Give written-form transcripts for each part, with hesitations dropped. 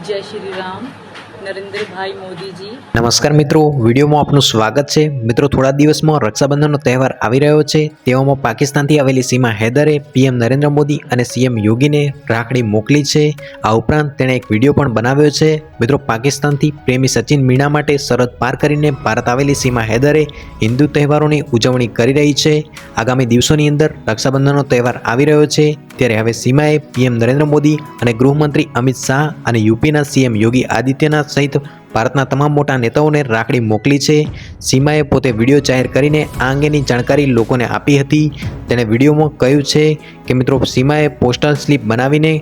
जय श्री राम। नरेंद्र भाई मोदी जी। नमस्कार मित्रों, वीडियो में आपનું સ્વાગત છે। મિત્રો, થોડા દિવસમાં રક્ષાબંધનનો તહેવાર આવી રહ્યો છે। તેવામાં પાકિસ્તાનથી આવેલી સીમા હૈદરે પીએમ નરેન્દ્ર મોદી અને સીએમ યોગીને રાખડી મોકલી છે। આ ઉપરાંત તેણે એક વિડીયો પણ બનાવ્યો છે। મિત્રો, પાકિસ્તાનથી પ્રેમી સચિન મીણા માટે સરહદ પાર કરીને ભારત આવેલી સીમા હૈદરે હિન્દુ તહેવારોની ઉજવણી કરી રહી છે। આગામી દિવસોની અંદર રક્ષાબંધનનો તહેવાર આવી રહ્યો છે, ત્યારે હવે સીમાએ પીએમ નરેન્દ્ર મોદી અને ગૃહમંત્રી અમિત શાહ અને યુપીના સીએમ યોગી આદિત્યનાથ સહિત ભારતના તમામ મોટા નેતાઓને રાખડી મોકલી છે। સીમાએ પોતે વિડીયો જાહેર કરીને આ અંગેની જાણકારી લોકોને આપી હતી। તેણે વિડીયોમાં કહ્યું છે કે મિત્રો, સીમાએ પોસ્ટલ સ્લીપ બનાવીને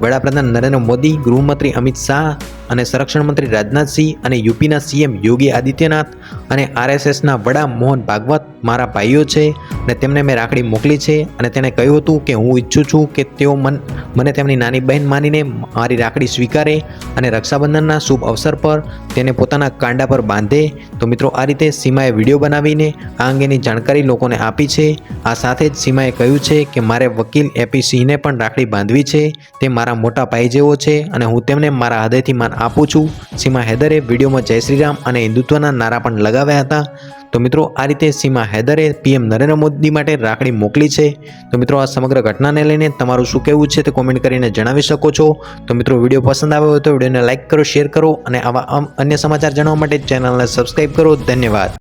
વડાપ્રધાન નરેન્દ્ર મોદી, ગૃહમંત્રી અમિત શાહ અને સંરક્ષણ મંત્રી રાજનાથસિંહ અને યુપીના સીએમ યોગી આદિત્યનાથ અને આરએસએસના વડા મોહન ભાગવત મારા ભાઈઓ છે અને તેમને મેં રાખડી મોકલી છે। અને તેણે કહ્યું હતું કે હું ઈચ્છું છું કે તેઓ મને તેમની નાની બહેન માનીને મારી રાખડી સ્વીકારે અને રક્ષાબંધનના શુભ અવસર પર તેને પોતાના કાંડા પર બાંધે। તો મિત્રો, આ રીતે સીમાએ વિડીયો બનાવીને આ અંગેની જાણકારી લોકોને આપી છે। આ સાથે જ સીમાએ કહ્યું છે કે મારે વકીલ એપી સિંહને પણ રાખડી બાંધવી છે। તે મારા મોટા ભાઈ જેવો છે અને હું તેમને મારા હૃદયથી માન આપું છું। સીમા હૈદરે વિડીયોમાં જય શ્રી રામ અને હિન્દુત્વના નારા પણ લગાવ્યા હતા। તો મિત્રો, આ રીતે સીમા હૈદરે પીએમ નરેન્દ્ર મોદી માટે રાખડી મોકલી છે। તો મિત્રો, આ સમગ્ર ઘટનાને લઈને તમારું શું કહેવું છે તે કોમેન્ટ કરીને જણાવી શકો છો। તો મિત્રો, વિડીયો પસંદ આવ્યો હોય તો વિડીયોને લાઇક કરો, શેર કરો અને આવા અન્ય સમાચાર જાણવા માટે ચેનલને સબસ્ક્રાઈબ કરો। ધન્યવાદ।